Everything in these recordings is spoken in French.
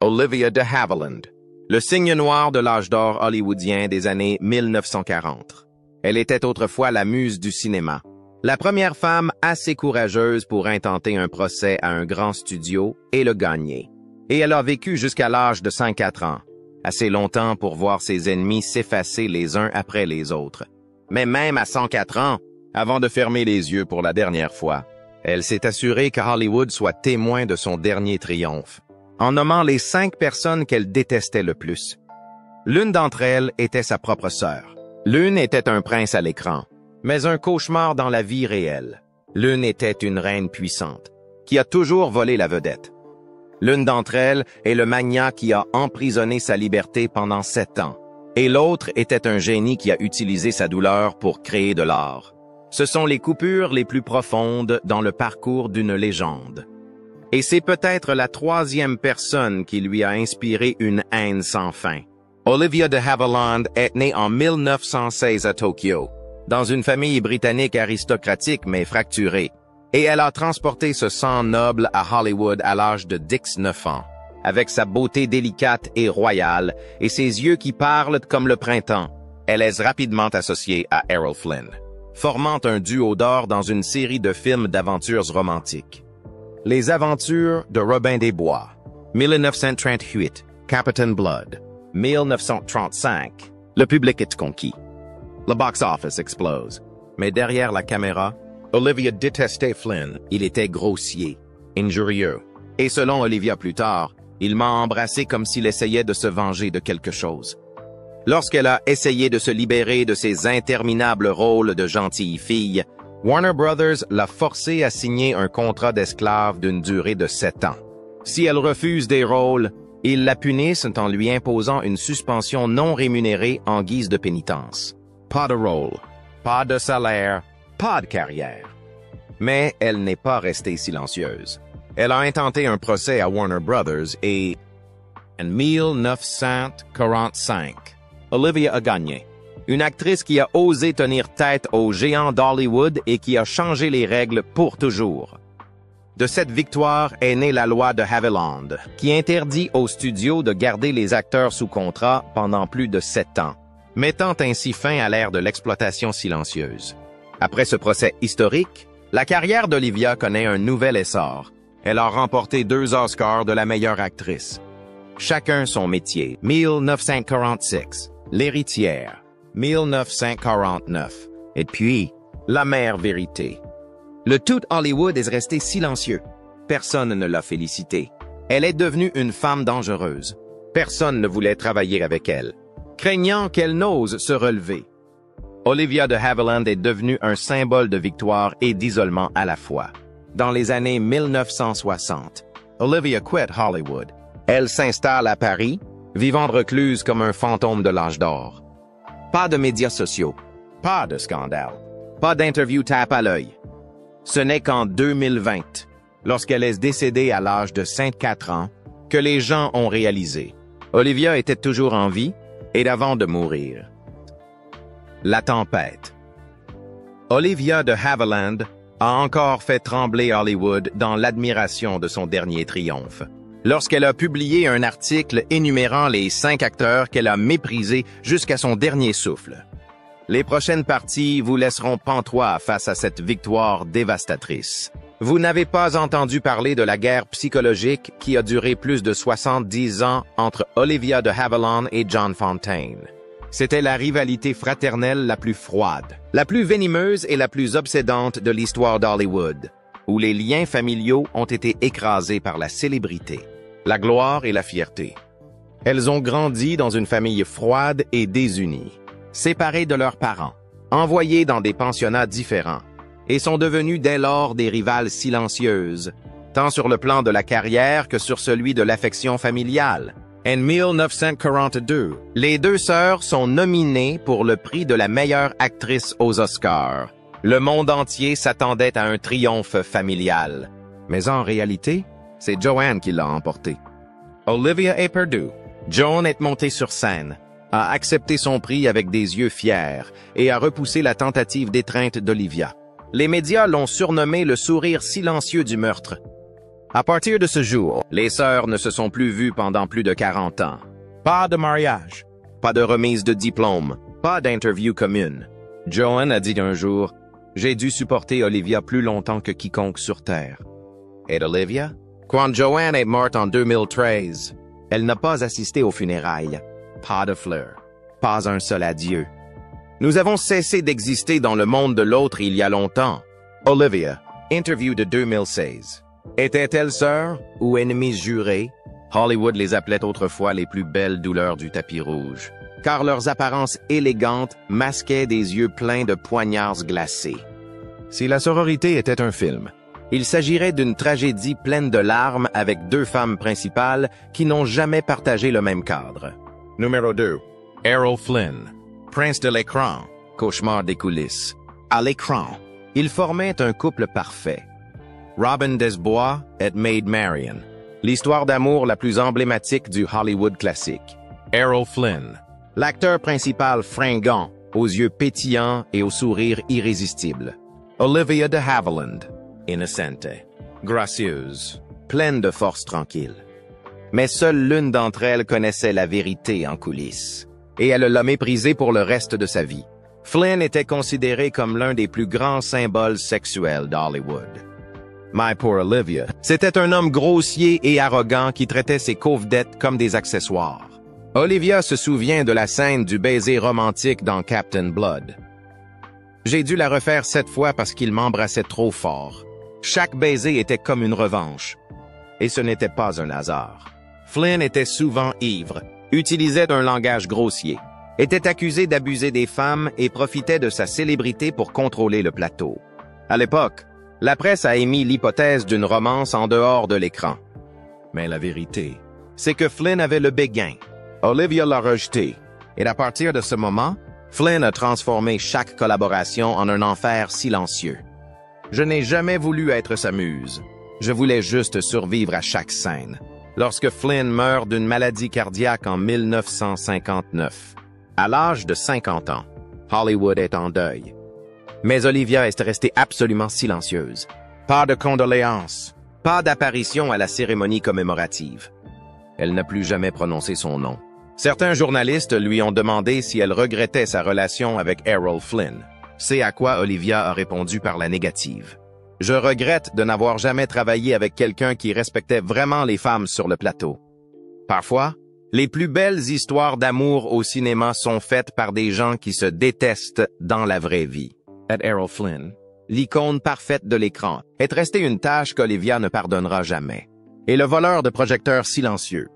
Olivia de Havilland, le signe noir de l'âge d'or hollywoodien des années 1940. Elle était autrefois la muse du cinéma, la première femme assez courageuse pour intenter un procès à un grand studio et le gagner. Et elle a vécu jusqu'à l'âge de 104 ans, assez longtemps pour voir ses ennemis s'effacer les uns après les autres. Mais même à 104 ans, avant de fermer les yeux pour la dernière fois, elle s'est assurée que Hollywood soit témoin de son dernier triomphe, en nommant les 5 personnes qu'elle détestait le plus. L'une d'entre elles était sa propre sœur. L'une était un prince à l'écran, mais un cauchemar dans la vie réelle. L'une était une reine puissante, qui a toujours volé la vedette. L'une d'entre elles est le magnat qui a emprisonné sa liberté pendant 7 ans, et l'autre était un génie qui a utilisé sa douleur pour créer de l'art. Ce sont les coupures les plus profondes dans le parcours d'une légende. Et c'est peut-être la 3e personne qui lui a inspiré une haine sans fin. Olivia de Havilland est née en 1916 à Tokyo, dans une famille britannique aristocratique mais fracturée, et elle a transporté ce sang noble à Hollywood à l'âge de 19 ans, avec sa beauté délicate et royale et ses yeux qui parlent comme le printemps. Elle est rapidement associée à Errol Flynn, formant un duo d'or dans une série de films d'aventures romantiques. Les aventures de Robin des Bois, 1938, Captain Blood, 1935, le public est conquis. Le box-office explose. Mais derrière la caméra, Olivia détestait Flynn. Il était grossier, injurieux. Et selon Olivia plus tard, il m'a embrassé comme s'il essayait de se venger de quelque chose. Lorsqu'elle a essayé de se libérer de ses interminables rôles de gentille fille, Warner Brothers l'a forcée à signer un contrat d'esclave d'une durée de 7 ans. Si elle refuse des rôles, ils la punissent en lui imposant une suspension non rémunérée en guise de pénitence. Pas de rôle, pas de salaire, pas de carrière. Mais elle n'est pas restée silencieuse. Elle a intenté un procès à Warner Brothers et, en 1945, Olivia a gagné. Une actrice qui a osé tenir tête aux géants d'Hollywood et qui a changé les règles pour toujours. De cette victoire est née la loi de Havilland, qui interdit aux studios de garder les acteurs sous contrat pendant plus de 7 ans, mettant ainsi fin à l'ère de l'exploitation silencieuse. Après ce procès historique, la carrière d'Olivia connaît un nouvel essor. Elle a remporté 2 Oscars de la meilleure actrice. Chacun son métier. 1946, L'héritière. 1949. Et puis, La mère vérité. Le tout Hollywood est resté silencieux. Personne ne l'a félicitée. Elle est devenue une femme dangereuse. Personne ne voulait travailler avec elle, craignant qu'elle n'ose se relever. Olivia de Havilland est devenue un symbole de victoire et d'isolement à la fois. Dans les années 1960, Olivia quitte Hollywood. Elle s'installe à Paris, vivant recluse comme un fantôme de l'âge d'or. Pas de médias sociaux, pas de scandale, pas d'interview tape à l'œil. Ce n'est qu'en 2020, lorsqu'elle est décédée à l'âge de 54 ans, que les gens ont réalisé. Olivia était toujours en vie et avant de mourir. La tempête. Olivia de Havilland a encore fait trembler Hollywood dans l'admiration de son dernier triomphe, lorsqu'elle a publié un article énumérant les 5 acteurs qu'elle a méprisés jusqu'à son dernier souffle. Les prochaines parties vous laisseront pantois face à cette victoire dévastatrice. Vous n'avez pas entendu parler de la guerre psychologique qui a duré plus de 70 ans entre Olivia de Havilland et John Fontaine. C'était la rivalité fraternelle la plus froide, la plus venimeuse et la plus obsédante de l'histoire d'Hollywood, où les liens familiaux ont été écrasés par la célébrité, la gloire et la fierté. Elles ont grandi dans une famille froide et désunie, séparées de leurs parents, envoyées dans des pensionnats différents, et sont devenues dès lors des rivales silencieuses, tant sur le plan de la carrière que sur celui de l'affection familiale. En 1942, les 2 sœurs sont nominées pour le prix de la meilleure actrice aux Oscars. Le monde entier s'attendait à un triomphe familial. Mais en réalité, c'est Joanne qui l'a emporté. Olivia est perdue. Joan est montée sur scène, a accepté son prix avec des yeux fiers et a repoussé la tentative d'étreinte d'Olivia. Les médias l'ont surnommé le sourire silencieux du meurtre. À partir de ce jour, les sœurs ne se sont plus vues pendant plus de 40 ans. Pas de mariage, pas de remise de diplôme, pas d'interview commune. Joan a dit un jour, « J'ai dû supporter Olivia plus longtemps que quiconque sur Terre. » Et Olivia? Quand Joan est morte en 2013, elle n'a pas assisté aux funérailles. Pas de fleurs, pas un seul adieu. Nous avons cessé d'exister dans le monde de l'autre il y a longtemps. Olivia, interview de 2016. Était-elle sœur ou ennemie jurée? Hollywood les appelait autrefois les plus belles douleurs du tapis rouge, car leurs apparences élégantes masquaient des yeux pleins de poignards glacés. Si la sororité était un film, il s'agirait d'une tragédie pleine de larmes avec deux femmes principales qui n'ont jamais partagé le même cadre. Numéro 2. Errol Flynn, prince de l'écran, cauchemar des coulisses. À l'écran, ils formaient un couple parfait. Robin des Bois et Maid Marian, l'histoire d'amour la plus emblématique du Hollywood classique. Errol Flynn, l'acteur principal fringant, aux yeux pétillants et au sourire irrésistible. Olivia de Havilland, innocente, gracieuse, pleine de force tranquille. Mais seule l'une d'entre elles connaissait la vérité en coulisses, et elle l'a méprisée pour le reste de sa vie. Flynn était considéré comme l'un des plus grands symboles sexuels d'Hollywood. My poor Olivia, c'était un homme grossier et arrogant qui traitait ses covedettes comme des accessoires. Olivia se souvient de la scène du baiser romantique dans Captain Blood. J'ai dû la refaire 7 fois parce qu'il m'embrassait trop fort. Chaque baiser était comme une revanche. Et ce n'était pas un hasard. Flynn était souvent ivre, utilisait un langage grossier, était accusé d'abuser des femmes et profitait de sa célébrité pour contrôler le plateau. À l'époque, la presse a émis l'hypothèse d'une romance en dehors de l'écran. Mais la vérité, c'est que Flynn avait le béguin. Olivia l'a rejeté, et à partir de ce moment, Flynn a transformé chaque collaboration en un enfer silencieux. Je n'ai jamais voulu être sa muse. Je voulais juste survivre à chaque scène. Lorsque Flynn meurt d'une maladie cardiaque en 1959, à l'âge de 50 ans, Hollywood est en deuil. Mais Olivia est restée absolument silencieuse. Pas de condoléances, pas d'apparition à la cérémonie commémorative. Elle n'a plus jamais prononcé son nom. Certains journalistes lui ont demandé si elle regrettait sa relation avec Errol Flynn. C'est à quoi Olivia a répondu par la négative. « Je regrette de n'avoir jamais travaillé avec quelqu'un qui respectait vraiment les femmes sur le plateau. » Parfois, les plus belles histoires d'amour au cinéma sont faites par des gens qui se détestent dans la vraie vie. Errol Flynn, l'icône parfaite de l'écran, est restée une tâche qu'Olivia ne pardonnera jamais. Et le voleur de projecteurs silencieux.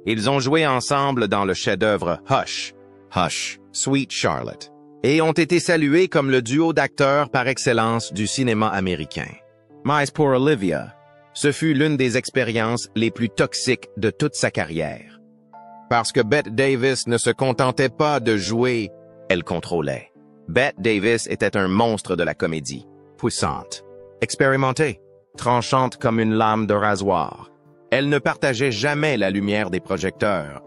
Ils ont joué ensemble dans le chef-d'œuvre Hush, Hush, Sweet Charlotte, et ont été salués comme le duo d'acteurs par excellence du cinéma américain. Mais pour Olivia, ce fut l'une des expériences les plus toxiques de toute sa carrière. Parce que Bette Davis ne se contentait pas de jouer, elle contrôlait. Bette Davis était un monstre de la comédie, puissante, expérimentée, tranchante comme une lame de rasoir. Elle ne partageait jamais la lumière des projecteurs.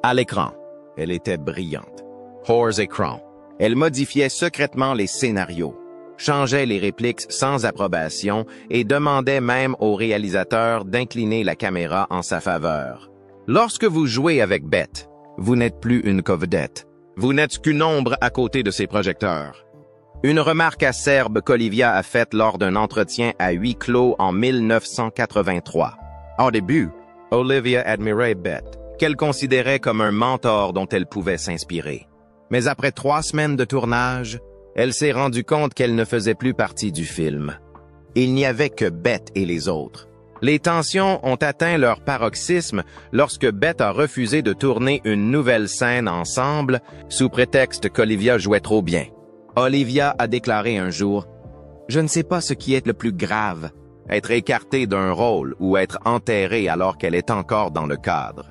À l'écran, elle était brillante. Hors écran, elle modifiait secrètement les scénarios, changeait les répliques sans approbation et demandait même au réalisateur d'incliner la caméra en sa faveur. Lorsque vous jouez avec Bette, vous n'êtes plus une covedette. Vous n'êtes qu'une ombre à côté de ses projecteurs. Une remarque acerbe qu'Olivia a faite lors d'un entretien à huis clos en 1983. Au début, Olivia admirait Bette, qu'elle considérait comme un mentor dont elle pouvait s'inspirer. Mais après 3 semaines de tournage, elle s'est rendue compte qu'elle ne faisait plus partie du film. Il n'y avait que Bette et les autres. Les tensions ont atteint leur paroxysme lorsque Bette a refusé de tourner une nouvelle scène ensemble sous prétexte qu'Olivia jouait trop bien. Olivia a déclaré un jour « Je ne sais pas ce qui est le plus grave, être écartée d'un rôle ou être enterrée alors qu'elle est encore dans le cadre. »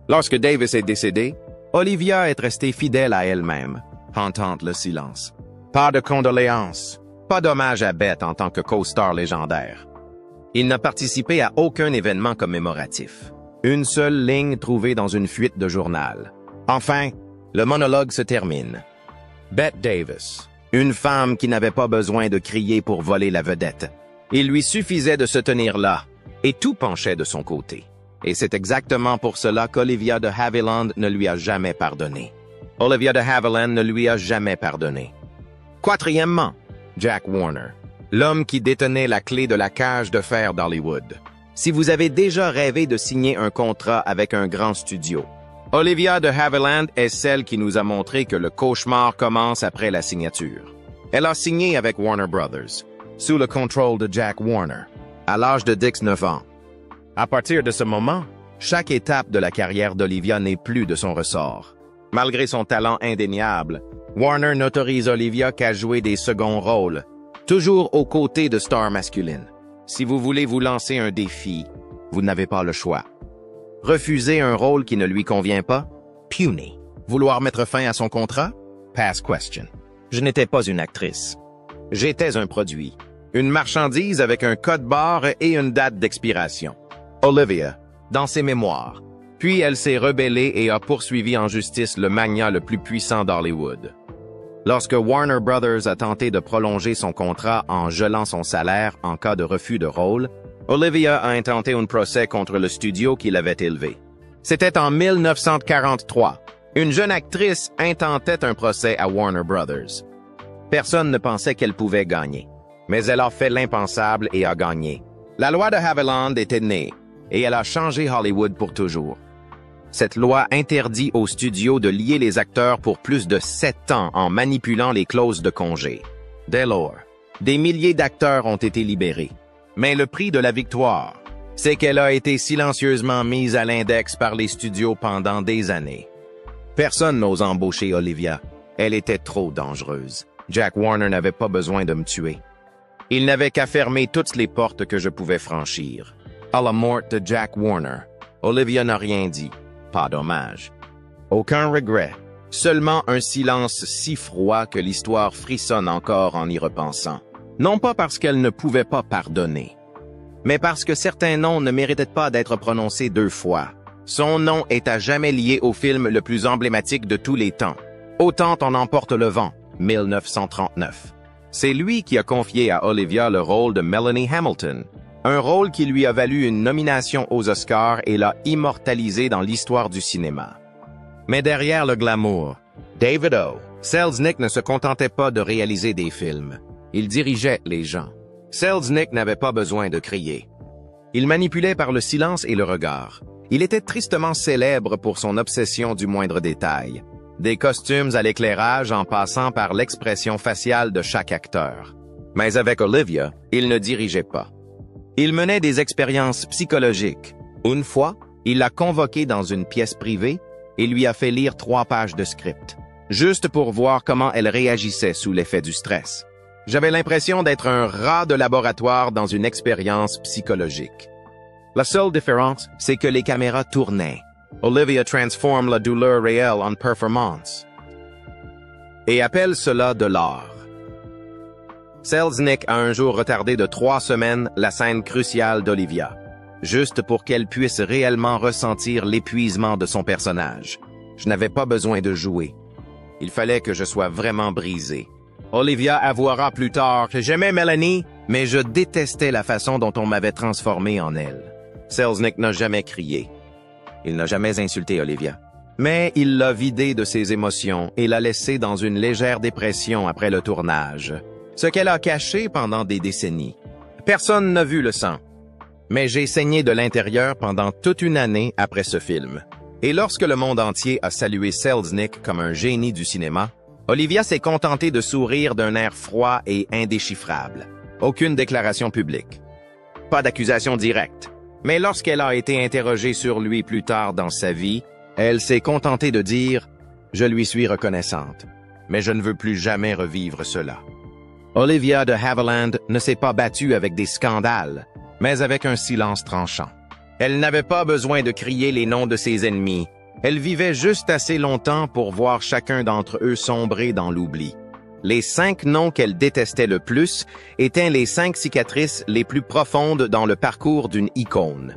Lorsque Davis est décédé, Olivia est restée fidèle à elle-même, hantant le silence. Pas de condoléances, pas d'hommage à Bette en tant que co-star légendaire. Il n'a participé à aucun événement commémoratif. Une seule ligne trouvée dans une fuite de journal. Enfin, le monologue se termine. Bette Davis, une femme qui n'avait pas besoin de crier pour voler la vedette. Il lui suffisait de se tenir là, et tout penchait de son côté. Et c'est exactement pour cela qu'Olivia de Havilland ne lui a jamais pardonné. Olivia de Havilland ne lui a jamais pardonné. Quatrièmement, Jack Warner, l'homme qui détenait la clé de la cage de fer d'Hollywood. Si vous avez déjà rêvé de signer un contrat avec un grand studio, Olivia de Havilland est celle qui nous a montré que le cauchemar commence après la signature. Elle a signé avec Warner Brothers, sous le contrôle de Jack Warner, à l'âge de 19 ans. À partir de ce moment, chaque étape de la carrière d'Olivia n'est plus de son ressort. Malgré son talent indéniable, Warner n'autorise Olivia qu'à jouer des seconds rôles, toujours aux côtés de stars masculines. Si vous voulez vous lancer un défi, vous n'avez pas le choix. Refuser un rôle qui ne lui convient pas? Puny. Vouloir mettre fin à son contrat? Pass question. Je n'étais pas une actrice. J'étais un produit. Une marchandise avec un code barre et une date d'expiration. Olivia, dans ses mémoires. Puis elle s'est rebellée et a poursuivi en justice le magnat le plus puissant d'Hollywood. Lorsque Warner Brothers a tenté de prolonger son contrat en gelant son salaire en cas de refus de rôle, Olivia a intenté un procès contre le studio qui l'avait élevé. C'était en 1943. Une jeune actrice intentait un procès à Warner Brothers. Personne ne pensait qu'elle pouvait gagner. Mais elle a fait l'impensable et a gagné. La loi de Havilland était née, et elle a changé Hollywood pour toujours. Cette loi interdit aux studios de lier les acteurs pour plus de 7 ans en manipulant les clauses de congé. Dès lors, des milliers d'acteurs ont été libérés. Mais le prix de la victoire, c'est qu'elle a été silencieusement mise à l'index par les studios pendant des années. Personne n'ose embaucher Olivia. Elle était trop dangereuse. Jack Warner n'avait pas besoin de me tuer. Il n'avait qu'à fermer toutes les portes que je pouvais franchir. À la mort de Jack Warner, Olivia n'a rien dit. Pas dommage. Aucun regret. Seulement un silence si froid que l'histoire frissonne encore en y repensant. Non pas parce qu'elle ne pouvait pas pardonner, mais parce que certains noms ne méritaient pas d'être prononcés 2 fois. Son nom est à jamais lié au film le plus emblématique de tous les temps. Autant on emporte le vent, 1939. C'est lui qui a confié à Olivia le rôle de Melanie Hamilton, un rôle qui lui a valu une nomination aux Oscars et l'a immortalisé dans l'histoire du cinéma. Mais derrière le glamour, David O. Selznick ne se contentait pas de réaliser des films. Il dirigeait les gens. Selznick n'avait pas besoin de crier. Il manipulait par le silence et le regard. Il était tristement célèbre pour son obsession du moindre détail. Des costumes à l'éclairage en passant par l'expression faciale de chaque acteur. Mais avec Olivia, il ne dirigeait pas. Il menait des expériences psychologiques. Une fois, il l'a convoquée dans une pièce privée et lui a fait lire 3 pages de script, juste pour voir comment elle réagissait sous l'effet du stress. J'avais l'impression d'être un rat de laboratoire dans une expérience psychologique. La seule différence, c'est que les caméras tournaient. Olivia transforme la douleur réelle en performance et appelle cela de l'art. Selznick a un jour retardé de 3 semaines la scène cruciale d'Olivia, juste pour qu'elle puisse réellement ressentir l'épuisement de son personnage. Je n'avais pas besoin de jouer. Il fallait que je sois vraiment brisé. Olivia avouera plus tard que j'aimais Melanie, mais je détestais la façon dont on m'avait transformé en elle. Selznick n'a jamais crié. Il n'a jamais insulté Olivia. Mais il l'a vidée de ses émotions et l'a laissée dans une légère dépression après le tournage, ce qu'elle a caché pendant des décennies. Personne n'a vu le sang. Mais j'ai saigné de l'intérieur pendant toute une année après ce film. Et lorsque le monde entier a salué Selznick comme un génie du cinéma, Olivia s'est contentée de sourire d'un air froid et indéchiffrable. Aucune déclaration publique. Pas d'accusation directe. Mais lorsqu'elle a été interrogée sur lui plus tard dans sa vie, elle s'est contentée de dire « Je lui suis reconnaissante, mais je ne veux plus jamais revivre cela ». Olivia de Havilland ne s'est pas battue avec des scandales, mais avec un silence tranchant. Elle n'avait pas besoin de crier les noms de ses ennemis. Elle vivait juste assez longtemps pour voir chacun d'entre eux sombrer dans l'oubli. Les 5 noms qu'elle détestait le plus étaient les 5 cicatrices les plus profondes dans le parcours d'une icône.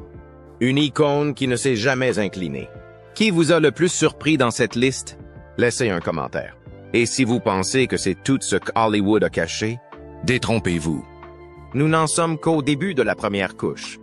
Une icône qui ne s'est jamais inclinée. Qui vous a le plus surpris dans cette liste? Laissez un commentaire. Et si vous pensez que c'est tout ce qu'Hollywood a caché, détrompez-vous. Nous n'en sommes qu'au début de la première couche.